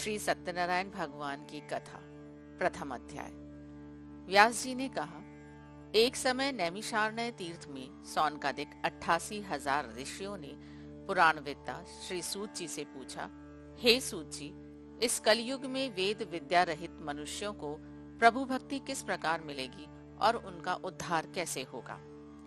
श्री सत्यनारायण भगवान की कथा। प्रथम अध्याय। व्यास जी ने कहा, एक समय नैमिषारण्य तीर्थ में सौनकादिक 88,000 ऋषियों ने पुराणवेत्ता श्री सूत जी से पूछा, हे सूत जी, इस कलयुग में वेद विद्या रहित मनुष्यों को प्रभु भक्ति किस प्रकार मिलेगी और उनका उद्धार कैसे होगा?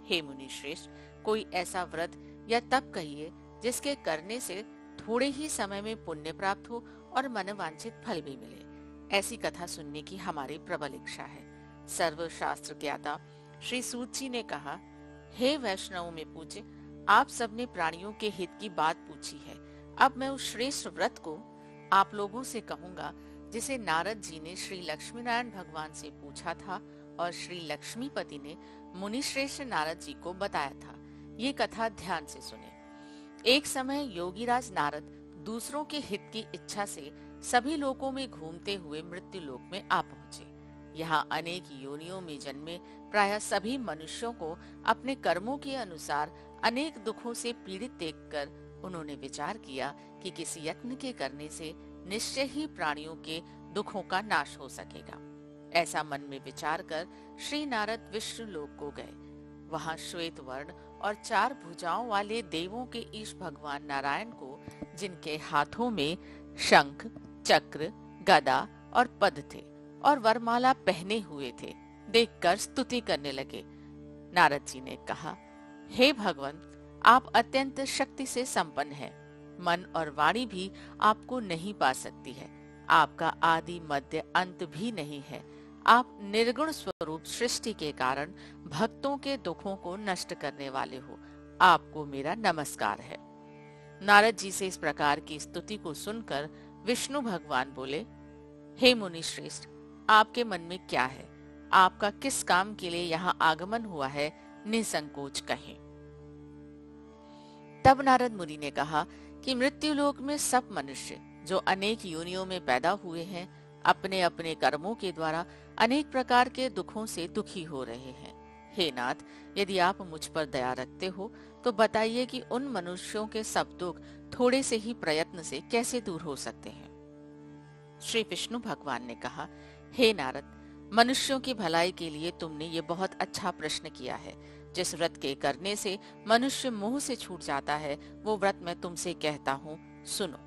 हे मुनि श्रेष्ठ, कोई ऐसा व्रत या तप कहिए जिसके करने से थोड़े ही समय में पुण्य प्राप्त हो और मनवांछित फल भी मिले। ऐसी कथा सुनने की हमारी प्रबल इच्छा है। सर्वशास्त्र ज्ञाता श्री सूत जी ने कहा, हे वैष्णव में पूज्य, आप सबने प्राणियों के हित की बात पूछी है। अब मैं उस श्रेष्ठ व्रत को आप लोगों से कहूंगा जिसे नारद जी ने श्री लक्ष्मी नारायण भगवान से पूछा था और श्री लक्ष्मीपति ने मुनि श्रेष्ठ नारद जी को बताया था। ये कथा ध्यान से सुने। एक समय योगीराज नारद दूसरों के हित की इच्छा से सभी लोकों में घूमते हुए मृत्यु लोक में आ पहुंचे। यहाँ अनेक योनियों में जन्मे प्रायः सभी मनुष्यों को अपने कर्मों के अनुसार अनेक दुखों से पीड़ित देखकर उन्होंने विचार किया कि किसी यत्न के करने से निश्चय ही प्राणियों के दुखों का नाश हो सकेगा। ऐसा मन में विचार कर श्री नारद विष्णु लोक को गए। वहां श्वेत वर्ण और 4 भुजाओं वाले देवों के ईश भगवान नारायण को, जिनके हाथों में शंख, चक्र, गदा और पद थे और वरमाला पहने हुए थे, देखकर स्तुति करने लगे। नारद जी ने कहा, हे भगवान, आप अत्यंत शक्ति से संपन्न हैं। मन और वाणी भी आपको नहीं पा सकती है। आपका आदि मध्य अंत भी नहीं है। आप निर्गुण स्वरूप सृष्टि के कारण भक्तों के दुखों को नष्ट करने वाले हो। आपको मेरा नमस्कार है। नारद जी से इस प्रकार की स्तुति को सुनकर विष्णु भगवान बोले, हे मुनि श्रेष्ठ, आपके मन में क्या है? आपका किस काम के लिए यहाँ आगमन हुआ है? निसंकोच कहें। तब नारद मुनि ने कहा कि मृत्यु लोक में सब मनुष्य जो अनेक योनियों में पैदा हुए हैं, अपने अपने कर्मों के द्वारा अनेक प्रकार के दुखों से दुखी हो रहे हैं। हे नाथ, यदि आप मुझ पर दया रखते हो तो बताइए कि उन मनुष्यों के सब दुख थोड़े से ही प्रयत्न से कैसे दूर हो सकते हैं? श्री विष्णु भगवान ने कहा, हे नारद, मनुष्यों की भलाई के लिए तुमने ये बहुत अच्छा प्रश्न किया है। जिस व्रत के करने से मनुष्य मोह से छूट जाता है, वो व्रत मैं तुमसे कहता हूँ, सुनो।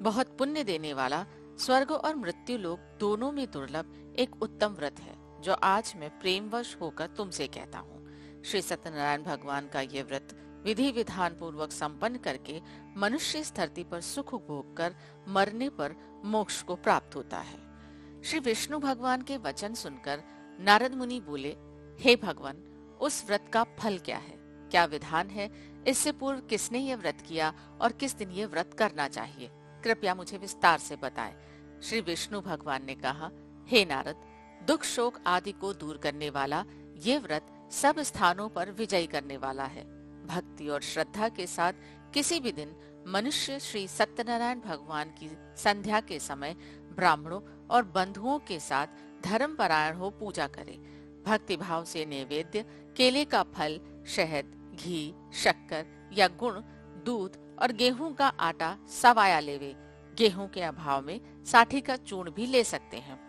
बहुत पुण्य देने वाला, स्वर्ग और मृत्यु लोक दोनों में दुर्लभ एक उत्तम व्रत है, जो आज मैं प्रेमवश होकर तुमसे कहता हूँ। श्री सत्यनारायण भगवान का ये व्रत विधि विधान पूर्वक संपन्न करके मनुष्य इस धरती पर सुख भोग कर मरने पर मोक्ष को प्राप्त होता है। श्री विष्णु भगवान के वचन सुनकर नारद मुनि बोले, हे भगवान, उस व्रत का फल क्या है? क्या विधान है? इससे पूर्व किसने ये व्रत किया और किस दिन ये व्रत करना चाहिए? कृपया मुझे विस्तार से बताएं। श्री विष्णु भगवान ने कहा, हे नारद, दुख शोक आदि को दूर करने वाला ये व्रत सब स्थानों पर विजयी करने वाला है। भक्ति और श्रद्धा के साथ किसी भी दिन मनुष्य श्री सत्यनारायण भगवान की संध्या के समय ब्राह्मणों और बंधुओं के साथ धर्म परायण हो पूजा करे। भक्ति भाव से नैवेद्य, केले का फल, शहद, घी, शक्कर या गुड़, दूध और गेहूं का आटा सवाया लेवे। गेहूं के अभाव में साठी का चूर्ण भी ले सकते हैं।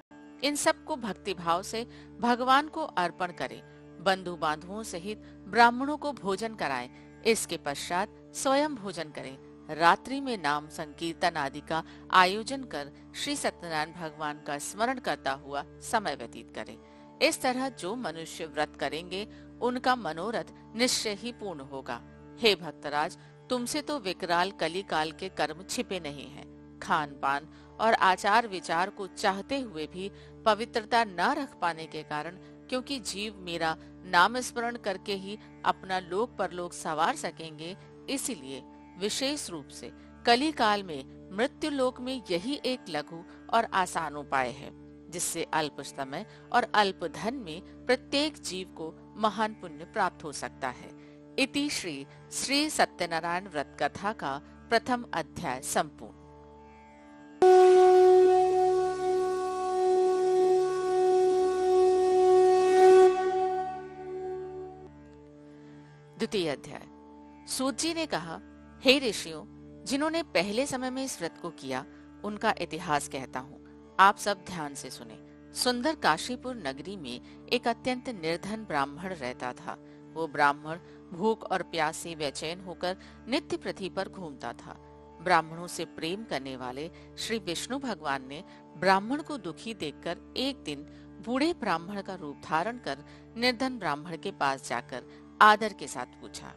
इन सब को भक्ति भाव से भगवान को अर्पण करें। बंधु बांधुओं सहित ब्राह्मणों को भोजन कराएं। इसके पश्चात स्वयं भोजन करें। रात्रि में नाम संकीर्तन आदि का आयोजन कर श्री सत्यनारायण भगवान का स्मरण करता हुआ समय व्यतीत करें। इस तरह जो मनुष्य व्रत करेंगे उनका मनोरथ निश्चय ही पूर्ण होगा। हे भक्तराज, तुमसे तो विकराल कली काल के कर्म छिपे नहीं हैं। खान पान और आचार विचार को चाहते हुए भी पवित्रता न रख पाने के कारण, क्योंकि जीव मेरा नाम स्मरण करके ही अपना लोक परलोक संवार सकेंगे, इसीलिए विशेष रूप से कली काल में मृत्यु लोक में यही एक लघु और आसान उपाय है, जिससे अल्प समय और अल्प धन में प्रत्येक जीव को महान पुण्य प्राप्त हो सकता है। इति श्री सत्यनारायण व्रत कथा का प्रथम अध्याय संपूर्ण। द्वितीय अध्याय। सूत जी ने कहा, हे ऋषियों, जिन्होंने पहले समय में इस व्रत को किया उनका इतिहास कहता हूँ। आप सब ध्यान से सुने। सुंदर काशीपुर नगरी में एक अत्यंत निर्धन ब्राह्मण रहता था। वो ब्राह्मण भूख और प्यास से बेचैन होकर नित्य पृथ्वी पर घूमता था। ब्राह्मणों से प्रेम करने वाले श्री विष्णु भगवान ने ब्राह्मण को दुखी देखकर एक दिन बूढ़े ब्राह्मण का रूप धारण कर निर्धन ब्राह्मण के पास जाकर आदर के साथ पूछा,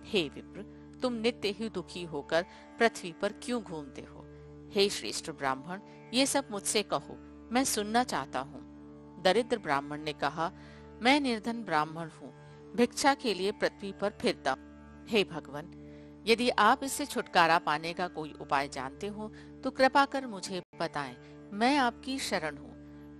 हे विप्र, तुम नित्य ही दुखी होकर पृथ्वी पर क्यों घूमते हो? हे श्रेष्ठ ब्राह्मण, ये सब मुझसे कहो, मैं सुनना चाहता हूँ। दरिद्र ब्राह्मण ने कहा, मैं निर्धन ब्राह्मण हूँ, भिक्षा के लिए पृथ्वी पर फिरता हूँ। हे भगवान, यदि आप इससे छुटकारा पाने का कोई उपाय जानते हो तो कृपा कर मुझे बताएं, मैं आपकी शरण हूँ।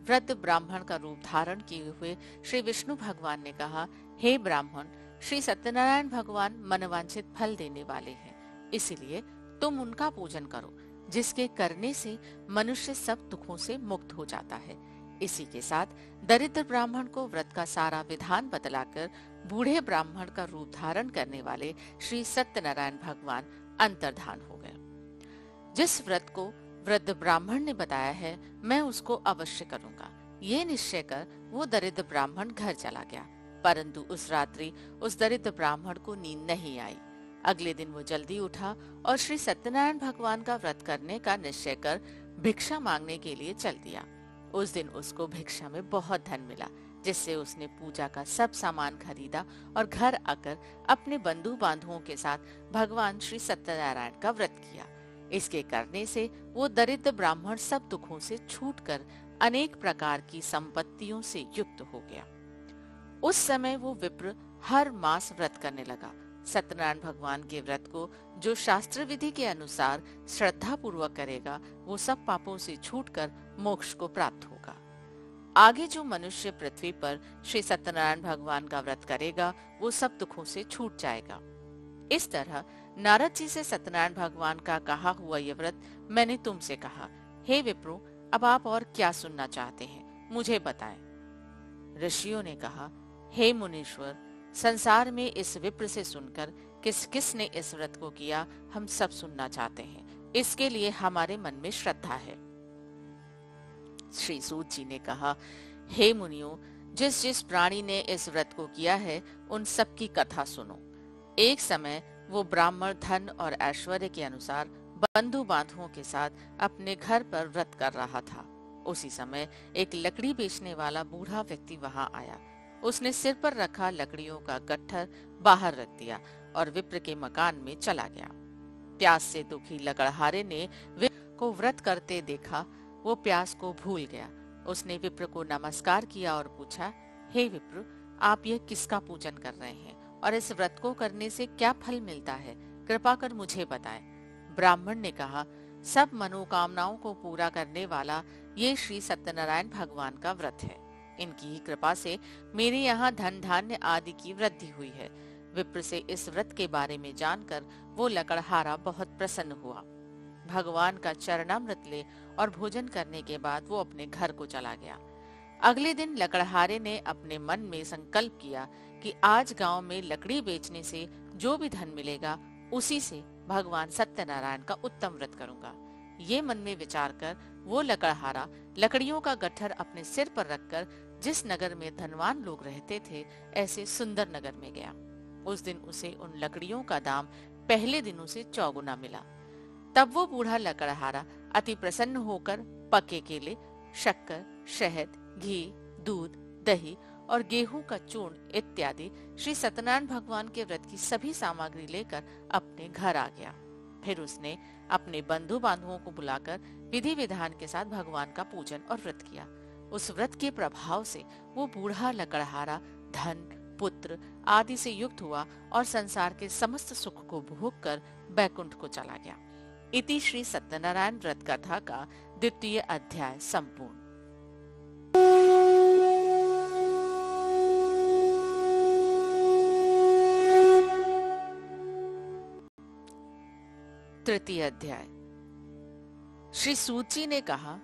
वृद्ध ब्राह्मण का रूप धारण किए हुए श्री विष्णु भगवान ने कहा, हे ब्राह्मण, श्री सत्यनारायण भगवान मनवांछित फल देने वाले हैं, इसलिए तुम उनका पूजन करो, जिसके करने से मनुष्य सब दुखों से मुक्त हो जाता है। इसी के साथ दरिद्र ब्राह्मण को व्रत का सारा विधान बतलाकर बूढ़े ब्राह्मण का रूप धारण करने वाले श्री सत्यनारायण भगवान अंतर्धान हो गए। जिस व्रत को वृद्ध ब्राह्मण ने बताया है, मैं उसको अवश्य करूंगा, ये निश्चय कर वो दरिद्र ब्राह्मण घर चला गया। परंतु उस रात्रि उस दरिद्र ब्राह्मण को नींद नहीं आई। अगले दिन वो जल्दी उठा और श्री सत्यनारायण भगवान का व्रत करने का निश्चय कर भिक्षा मांगने के लिए चल दिया। उस दिन उसको भिक्षा में बहुत धन मिला, जिससे उसने पूजा का सब सामान खरीदा और घर आकर अपने बंधु बांधुओं के साथ भगवान श्री सत्यनारायण का व्रत किया। इसके करने से वो दरिद्र ब्राह्मण सब दुखों से छूटकर अनेक प्रकार की संपत्तियों से युक्त हो गया। उस समय वो विप्र हर मास व्रत करने लगा। सत्यनारायण भगवान के व्रत को जो शास्त्र विधि के अनुसार श्रद्धा पूर्वक करेगा, वो सब पापों से छूटकर मोक्ष को प्राप्त होगा। आगे जो मनुष्य पृथ्वी पर श्री सत्यनारायण भगवान का व्रत करेगा, वो सब दुखों से छूट जाएगा। इस तरह नारद जी से सत्यनारायण भगवान का कहा हुआ यह व्रत मैंने तुमसे कहा। हे विप्रो, अब आप और क्या सुनना चाहते हैं, मुझे बताएं। ऋषियों ने कहा, हे मुनीश्वर, संसार में इस विप्र से सुनकर किस किस ने इस व्रत को किया, हम सब सुनना चाहते हैं। इसके लिए हमारे मन में श्रद्धा है। श्री सूत जी ने कहा, हे मुनियों, जिस जिस प्राणी ने इस व्रत को किया है, उन सब की कथा सुनो। एक समय वो ब्राह्मण धन और ऐश्वर्य के अनुसार बंधु बांधुओं के साथ अपने घर पर व्रत कर रहा था। उसी समय एक लकड़ी बेचने वाला बूढ़ा व्यक्ति वहां आया। उसने सिर पर रखा लकड़ियों का गट्ठर बाहर रख दिया और विप्र के मकान में चला गया। प्यास से दुखी लकड़हारे ने विप्र को व्रत करते देखा। वो प्यास को भूल गया। उसने विप्र को नमस्कार किया और पूछा, हे विप्र, आप यह किसका पूजन कर रहे हैं और इस व्रत को करने से क्या फल मिलता है? कृपा कर मुझे बताएं। ब्राह्मण ने कहा, सब मनोकामनाओं को पूरा करने वाला ये श्री सत्यनारायण भगवान का व्रत है। इनकी ही कृपा से मेरे यहाँ धन धान्य आदि की वृद्धि हुई है। विप्र से इस व्रत के बारे में जानकर वो लकड़हारा बहुत प्रसन्न हुआ। भगवान का चरणामृत ले और भोजन करने के बाद वो अपने घर को चला गया। अगले दिन लकड़हारे ने अपने मन में संकल्प किया कि आज गांव में लकड़ी बेचने से जो भी धन मिलेगा, उसी से भगवान सत्यनारायण का उत्तम व्रत करूंगा। ये मन में विचार कर वो लकड़हारा लकड़ियों का गट्ठर अपने सिर पर रखकर जिस नगर में धनवान लोग रहते थे, ऐसे सुंदर नगर में गया। उस दिन उसे उन लकड़ियों का दाम पहले दिनों से चौगुना मिला। तब वो बूढ़ा लकड़हारा अति प्रसन्न होकर पके केले, शक्कर, शहद, घी, दूध, दही और गेहूं का चूर्ण इत्यादि श्री सत्यनारायण भगवान के व्रत की सभी सामग्री लेकर अपने घर आ गया। फिर उसने अपने बंधु बांधुओं को बुलाकर विधि विधान के साथ भगवान का पूजन और व्रत किया। उस व्रत के प्रभाव से वो बूढ़ा लकड़हारा धन, पुत्र आदि से युक्त हुआ और संसार के समस्त सुख को भोग कर बैकुंठ को चला गया। इति श्री सत्यनारायण व्रत कथा का 2य अध्याय संपूर्ण। तृतीय अध्याय। श्री सूत जी ने कहा,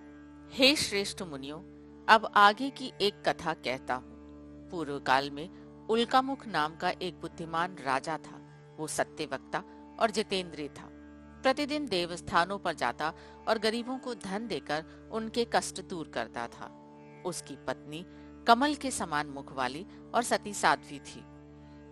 हे श्रेष्ठ मुनियों, अब आगे की एक कथा कहता हूँ। पूर्व काल में उल्कामुख नाम का एक बुद्धिमान राजा था। वो सत्यवक्ता और जितेंद्रिय था। प्रतिदिन देवस्थानों पर जाता और गरीबों को धन देकर उनके कष्ट दूर करता था। उसकी पत्नी कमल के समान मुख वाली और सती साध्वी थी।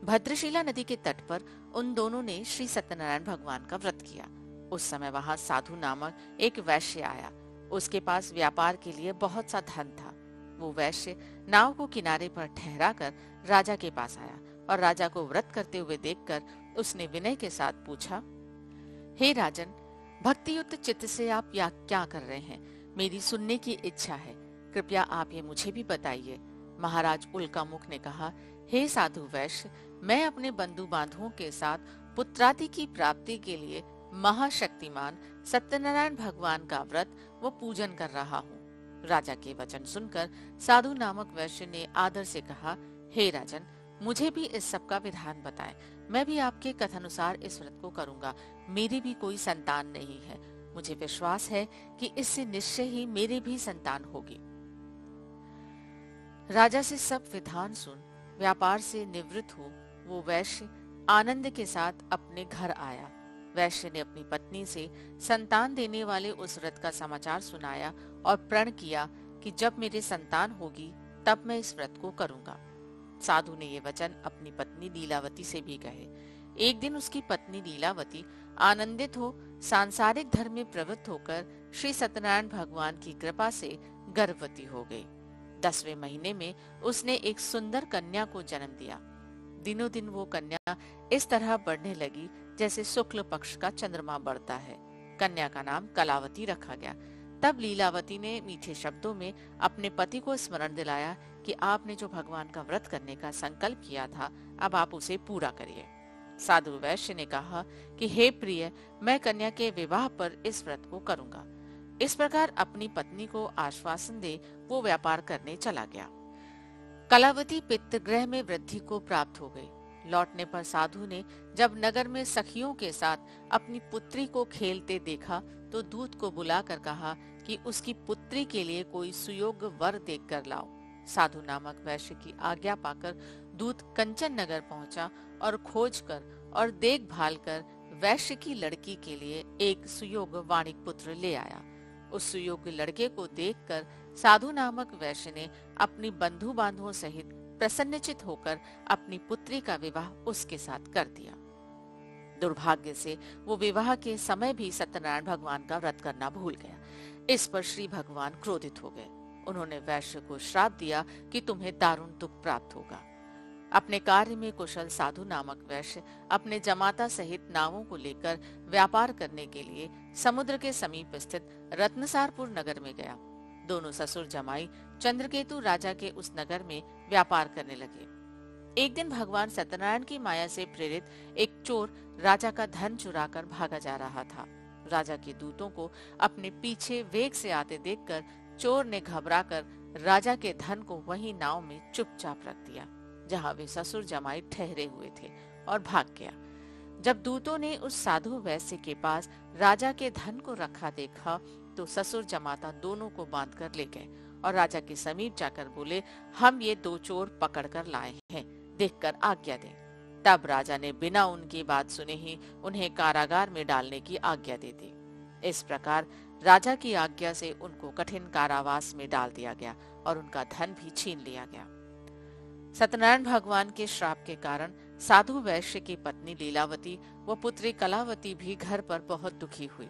भद्रशिला नदी के तट पर उन दोनों ने श्री सत्यनारायण भगवान का व्रत किया। उस समय वहां साधु नामक एक वैश्य आया। उसके पास व्यापार के लिए बहुत सा धन था। वो वैश्य नाव को किनारे पर ठहरा कर राजा के पास आया और राजा को व्रत करते हुए देखकर उसने विनय के साथ पूछा, हे राजन, भक्ति युक्त चित्त से आप क्या कर रहे हैं? मेरी सुनने की इच्छा है, कृपया आप ये मुझे भी बताइए। महाराज उल्कामुख ने कहा, हे साधु वैश्य, मैं अपने बंधु बांधवों के साथ पुत्रादि की प्राप्ति के लिए महाशक्तिमान सत्यनारायण भगवान का व्रत व पूजन कर रहा हूँ। राजा के वचन सुनकर साधु नामक वैश्य ने आदर से कहा, हे राजन, मुझे भी इस सब का विधान बताएं। मैं भी आपके कथानुसार इस व्रत को करूंगा। मेरी भी कोई संतान नहीं है। मुझे विश्वास है कि इससे निश्चय ही मेरी भी संतान होगी। राजा से सब विधान सुन व्यापार से निवृत्त हो वो वैश्य आनंद के साथ अपने घर आया। वैश्य ने अपनी पत्नी से संतान देने वाले उस व्रत का समाचार सुनाया और प्रण किया कि जब मेरे संतान होगी तब मैं इस व्रत को करूंगा। साधु ने ये वचन अपनी पत्नी लीलावती से भी कहे। एक दिन उसकी पत्नी लीलावती आनंदित हो सांसारिक धर्म में प्रवृत्त होकर श्री सत्यनारायण भगवान की कृपा से गर्भवती हो गई। 10वें महीने में उसने एक सुंदर कन्या को जन्म दिया। दिनों दिन वो कन्या इस तरह बढ़ने लगी जैसे शुक्ल पक्ष का चंद्रमा बढ़ता है। कन्या का नाम कलावती रखा गया। तब लीलावती ने मीठे शब्दों में अपने पति को स्मरण दिलाया कि आपने जो भगवान का व्रत करने का संकल्प किया था, अब आप उसे पूरा करिए। साधु वैश्य ने कहा कि हे प्रिय, मैं कन्या के विवाह पर इस व्रत को करूंगा। इस प्रकार अपनी पत्नी को आश्वासन दे वो व्यापार करने चला गया। कलावती पितृगृह में वृद्धि को प्राप्त हो गई। लौटने पर साधु ने जब नगर में सखियों के साथ अपनी पुत्री को खेलते देखा तो दूत को बुलाकर कहा कि उसकी पुत्री के लिए कोई सुयोग्य वर देखकर लाओ। साधु नामक वैश्य की आज्ञा पाकर दूत कंचन नगर पहुंचा और खोज कर और देखभाल कर वैश्य की लड़की के लिए एक सुयोग्य वाणिक पुत्र ले आया। उस सुयोग्य लड़के को देखकर साधु नामक वैश्य ने अपनी बंधु बांधवों सहित प्रसन्नचित होकर अपनी पुत्री का विवाह उसके साथ कर दिया। दुर्भाग्य से वो विवाह के समय भी सत्यनारायण भगवान का व्रत करना भूल गया। इस पर श्री भगवान क्रोधित हो गए। उन्होंने वैश्य को श्राप दिया कि तुम्हें दारुण दुख प्राप्त होगा। अपने कार्य में कुशल साधु नामक वैश्य अपने जमाता सहित नावों को लेकर व्यापार करने के लिए समुद्र के समीप स्थित रत्नसारपुर नगर में गया। दोनों ससुर जमाई चंद्रकेतु राजा के उस नगर में व्यापार करने लगे। एक दिन भगवान सत्यनारायण की माया से प्रेरित एक चोर राजा का धन चुराकर भागा जा रहा था। राजा के दूतों को अपने पीछे वेग से आते देखकर चोर ने घबराकर राजा के धन को वही नाव में चुपचाप रख दिया जहां वे ससुर जमाई ठहरे हुए थे और भाग गया। जब दूतों ने उस साधु वैश्य के पास राजा के धन को रखा देखा तो ससुर जमाता दोनों को बांधकर ले गए और राजा के समीप जाकर बोले, हम ये दो चोर पकड़कर लाए हैं, देखकर आज्ञा दें। तब राजा ने बिना उनकी बात सुने ही उन्हें कारागार में डालने की आज्ञा दे दी। इस प्रकार राजा की आज्ञा से उनको कठिन कारावास में डाल दिया गया और उनका धन भी छीन लिया गया। सत्यनारायण भगवान के श्राप के कारण साधु वैश्य की पत्नी लीलावती व पुत्री कलावती भी घर पर बहुत दुखी हुई।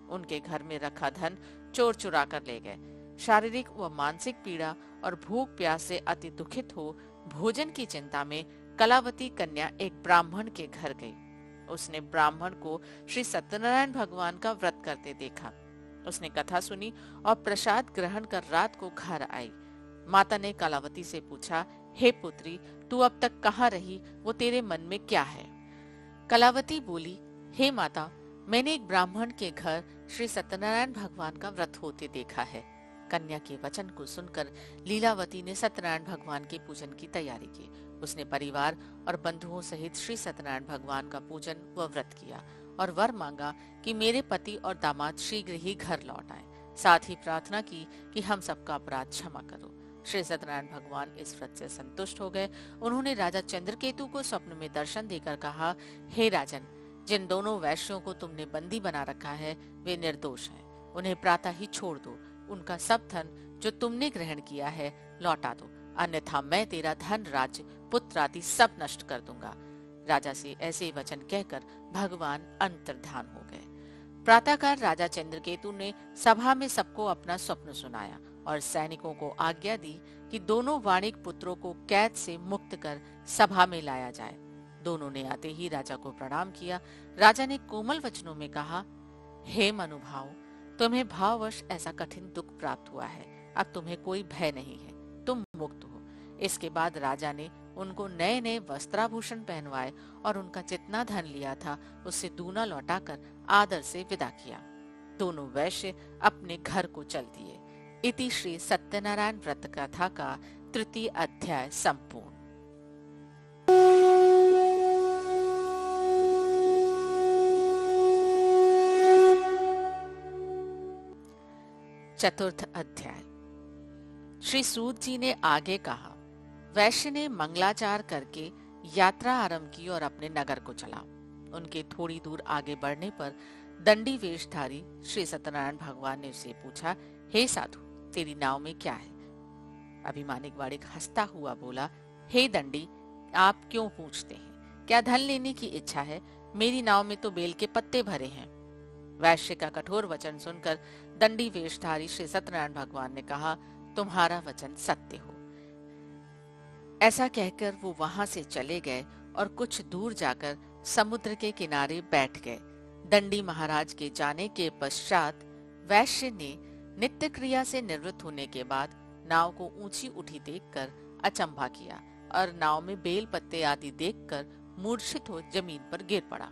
उनके घर में रखा धन चोर चुरा कर ले गए। शारीरिक व मानसिक पीड़ा और भूख प्यास से अति दुखित हो भोजन की चिंता में कलावती कन्या एक ब्राह्मण के घर गई। उसने ब्राह्मण को श्री सत्यनारायण भगवान का व्रत करते देखा। उसने कथा सुनी और प्रसाद ग्रहण कर रात को घर आई। माता ने कलावती से पूछा, हे पुत्री, तू अब तक कहाँ रही? वो तेरे मन में क्या है? कलावती बोली, हे माता, मैंने एक ब्राह्मण के घर श्री सत्यनारायण भगवान का व्रत होते देखा है। कन्या के वचन को सुनकर लीलावती ने सत्यनारायण भगवान के पूजन की तैयारी की। उसने परिवार और बंधुओं सहित श्री सत्यनारायण भगवान का पूजन व व्रत किया और वर मांगा कि मेरे पति और दामाद शीघ्र ही घर लौट आए। साथ ही प्रार्थना की कि हम सबका अपराध क्षमा करो। श्री सत्यनारायण भगवान इस व्रत से संतुष्ट हो गए। उन्होंने राजा चंद्रकेतु को स्वप्न में दर्शन देकर कहा, हे राजन, जिन दोनों वैश्यों को तुमने बंदी बना रखा है वे निर्दोष हैं। उन्हें प्रातः ही छोड़ दो। उनका सब धन जो तुमने ग्रहण किया है लौटा दो, अन्यथा मैं तेरा धन, राज्य, पुत्र आदि सब नष्ट कर दूंगा। राजा से ऐसे वचन कहकर भगवान अंतर्धान हो गए। प्रातःकाल राजा चंद्रकेतु ने सभा में सबको अपना स्वप्न सुनाया और सैनिकों को आज्ञा दी कि दोनों वाणिक पुत्रों को कैद से मुक्त कर सभा में लाया जाए। दोनों ने आते ही राजा को प्रणाम किया। राजा ने कोमल वचनों में कहा, हे मनुभाव, तुम्हें भाववश ऐसा कठिन दुख प्राप्त हुआ है। अब तुम्हें कोई भय नहीं है, तुम मुक्त हो। इसके बाद राजा ने उनको नए नए वस्त्राभूषण पहनवाए और उनका जितना धन लिया था उससे दूना लौटाकर आदर से विदा किया। दोनों वैश्य अपने घर को चल दिए। इति श्री सत्यनारायण व्रत कथा का 3 अध्याय संपूर्ण। चतुर्थ अध्याय। श्री सूत जी ने आगे कहा, वैश्य ने मंगलाचार करके यात्रा आरंभ की और अपने नगर को चला। उनके थोड़ी दूर आगे बढ़ने पर दंडी वेशधारी श्री सत्यनारायण भगवान ने उससे पूछा, हे साधु, तेरी नाव में क्या है? अभिमानिक वाणिक हंसता हुआ बोला, हे दंडी, आप क्यों पूछते हैं? क्या धन लेने की इच्छा है? मेरी नाव में तो बेल के पत्ते भरे हैं। वैश्य का कठोर वचन सुनकर दंडी वेशधारी श्री सत्यनारायण भगवान ने कहा, तुम्हारा वचन सत्य हो। ऐसा कहकर वो वहां से चले गए और कुछ दूर जाकर समुद्र के किनारे बैठ गए। दंडी महाराज के जाने के पश्चात वैश्य ने नित्य क्रिया से निवृत्त होने के बाद नाव को ऊंची उठी देखकर अचंभा किया और नाव में बेल पत्ते आदि देखकर मूर्छित हो जमीन पर गिर पड़ा।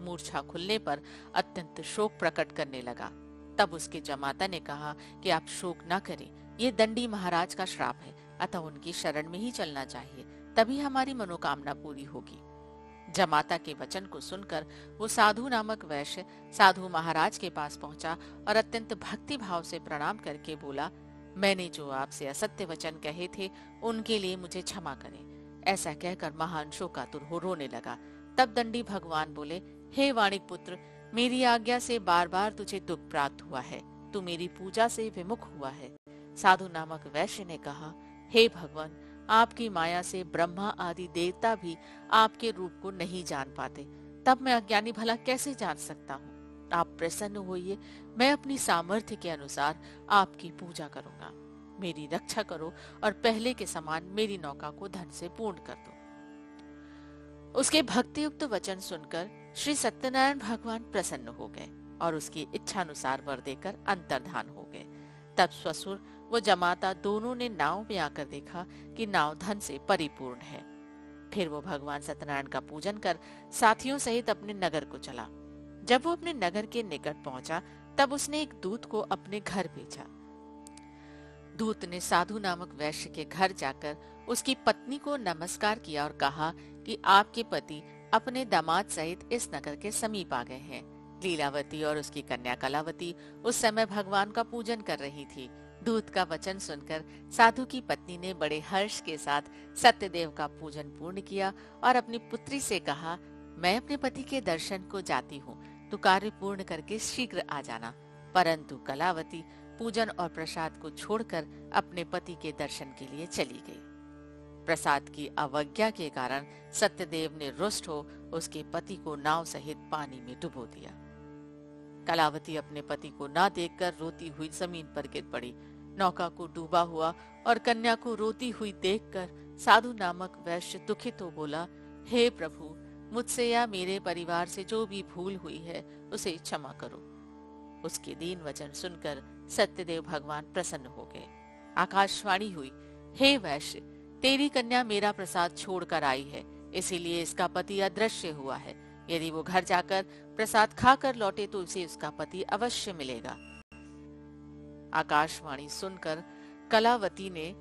मूर्छा खुलने पर अत्यंत शोक प्रकट करने लगा। तब उसके जमाता ने कहा कि आप शोक न करें, ये दंडी महाराज का श्राप है, अतः उनकी शरण में ही चलना चाहिए, तभी हमारी मनोकामना पूरी होगी। जमाता के वचन को सुनकर वो साधु नामक वैश्य साधु महाराज के पास पहुंचा और अत्यंत भक्ति भाव से प्रणाम करके बोला, मैंने जो आपसे असत्य वचन कहे थे उनके लिए मुझे क्षमा करें। ऐसा कहकर महान शोकातुर हो रोने लगा। तब दंडी भगवान बोले, हे वाणिक पुत्र, मेरी आज्ञा से बार बार तुझे दुख प्राप्त हुआ है, तू मेरी पूजा से विमुख हुआ है। साधु नामक वैश्य ने कहा, हे भगवान, आपकी माया से ब्रह्मा आदि देवता भी आपके रूप को नहीं जान पाते, तब मैं अज्ञानी भला कैसे जान सकता हूँ? आप प्रसन्न होइए, मैं अपनी सामर्थ्य के अनुसार आपकी पूजा करूंगा। मेरी रक्षा करो और पहले के समान मेरी नौका को धन से पूर्ण कर दो। उसके भक्तियुक्त वचन सुनकर श्री सत्यनारायण भगवान प्रसन्न हो गए और उसकी इच्छानुसार वर देकर अंतर्धान हो गए। तब ससुर वो जमाता दोनों ने नाव में आकर देखा कि नाव धन से परिपूर्ण है। फिर वो भगवान सत्यनारायण का पूजन कर साथियों सहित अपने नगर को चला। जब वो अपने नगर के निकट पहुंचा तब उसने एक दूत को अपने घर भेजा। दूत ने साधु नामक वैश्य के घर जाकर उसकी पत्नी को नमस्कार किया और कहा कि आपके पति अपने दामाद सहित इस नगर के समीप आ गए हैं। लीलावती और उसकी कन्या कलावती उस समय भगवान का पूजन कर रही थी। दूत का वचन सुनकर साधु की पत्नी ने बड़े हर्ष के साथ सत्यदेव का पूजन पूर्ण किया और अपनी पुत्री से कहा, मैं अपने पति के दर्शन को जाती हूँ, तू कार्य पूर्ण करके शीघ्र आ जाना। परंतु कलावती पूजन और प्रसाद को छोड़कर अपने पति के दर्शन के लिए चली गई। प्रसाद की अवज्ञा के कारण सत्यदेव ने रुष्ट हो उसके पति को नाव सहित पानी में डुबो दिया। कलावती अपने पति को ना देखकर रोती हुई जमीन पर गिर पड़ी। नौका को डूबा हुआ और कन्या को रोती हुई देखकर साधु नामक वैश्य दुखित हो बोला, हे प्रभु, मुझसे या मेरे परिवार से जो भी भूल हुई है उसे क्षमा करो। उसके दीन वचन सुनकर सत्यदेव भगवान प्रसन्न हो गए। आकाशवाणी हुई, हे वैश्य, तेरी कन्या मेरा प्रसाद छोड़कर आई है, इसीलिए इसका पति अदृश्य हुआ है। यदि वो घर जाकर प्रसाद खाकर लौटे तो उसे उसका पति अवश्य मिलेगा। आकाशवाणी सुनकर कलावती ने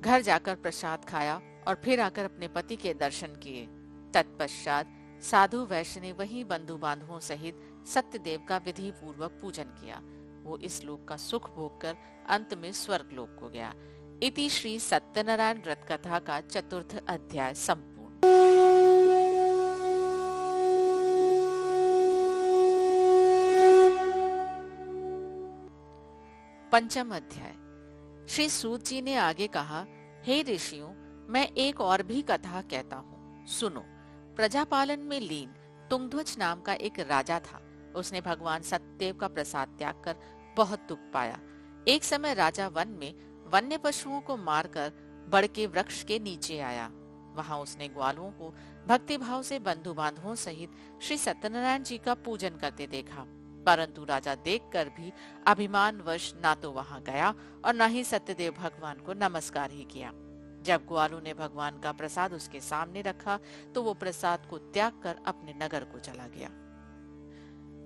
घर जाकर प्रसाद खाया और फिर आकर अपने पति के दर्शन किए। तत्पश्चात साधु वैश्य ने वही बंधु बांधवों सहित सत्यदेव का विधि पूर्वक पूजन किया। वो इस लोक का सुख भोग कर अंत में स्वर्ग लोक को गया। इति श्री सत्यनारायण व्रत कथा का 4th अध्याय संपूर्ण। पंचम अध्याय। श्री सूत जी ने आगे कहा, हे ऋषियों, मैं एक और भी कथा कहता हूँ, सुनो। प्रजापालन में लीन तुंगध्वज नाम का एक राजा था। उसने भगवान सत्यदेव का प्रसाद त्याग कर बहुत दुख पाया। एक समय राजा वन में वन्य पशुओं को मारकर बड़ के वृक्ष के नीचे आया। वहां उसने ग्वालों को भक्ति भाव से बंधु बांधवों सहित श्री सत्यनारायण जी का पूजन करते देखा, परंतु राजा देखकर भी अभिमानवश ना तो वहां गया और न ही सत्यदेव भगवान को नमस्कार ही किया। जब ग्वालों ने भगवान का प्रसाद उसके सामने रखा तो वो प्रसाद को त्याग कर अपने नगर को चला गया।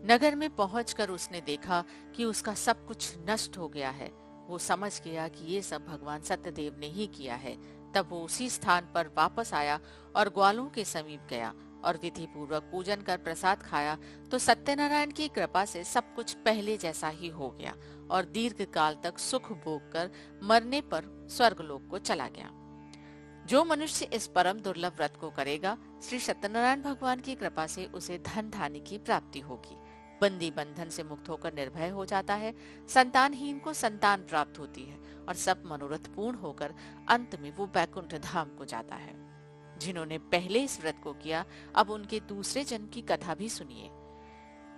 नगर में पहुंचकर उसने देखा कि उसका सब कुछ नष्ट हो गया है। वो समझ गया कि ये सब भगवान सत्यदेव ने ही किया है। तब वो उसी स्थान पर वापस आया और ग्वालों के समीप गया और विधि पूर्वक पूजन कर प्रसाद खाया तो सत्यनारायण की कृपा से सब कुछ पहले जैसा ही हो गया और दीर्घ काल तक सुख भोग कर मरने पर स्वर्गलोक को चला गया। जो मनुष्य इस परम दुर्लभ व्रत को करेगा, श्री सत्यनारायण भगवान की कृपा से उसे धन धान्य की प्राप्ति होगी, बंदी बंधन से मुक्त होकर निर्भय हो जाता है, संतानहीन को संतान प्राप्त होती है और सब मनोरथ पूर्ण होकर अंत में वो बैकुंठ धाम को जाता है। जिन्होंने पहले इस व्रत को किया, अब उनके दूसरे जन्म की कथा भी सुनिए।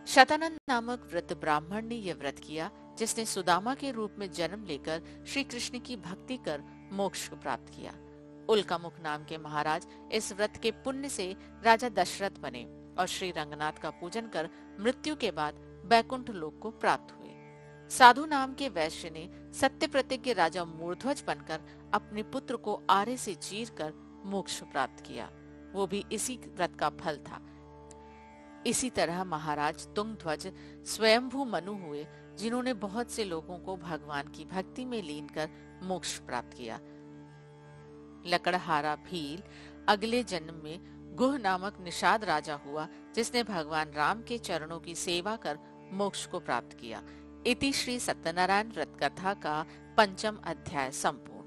शतानंद नामक वृद्ध ब्राह्मण ने यह व्रत किया, जिसने सुदामा के रूप में जन्म लेकर श्री कृष्ण की भक्ति कर मोक्ष को प्राप्त किया। उल्कामुख नाम के महाराज इस व्रत के पुण्य से राजा दशरथ बने और श्री रंगनाथ का पूजन कर मृत्यु के बाद बैकुंठ लोक को प्राप्त हुए। साधु नाम के वैश्य ने सत्य प्रतिज्ञ राजा मूर्ध्वज बनकर अपने पुत्र को आरे से चीर कर मोक्ष प्राप्त किया। वो भी इसी व्रत का फल था। इसी तरह महाराज तुंगध्वज स्वयंभू मनु हुए, जिन्होंने बहुत से लोगों को भगवान की भक्ति में लीन कर मोक्ष प्राप्त किया। लकड़हारा भील अगले जन्म में गुह नामक निषाद राजा हुआ, जिसने भगवान राम के चरणों की सेवा कर मोक्ष को प्राप्त किया। इति श्री सत्यनारायण व्रत कथा का पंचम अध्याय संपूर्ण।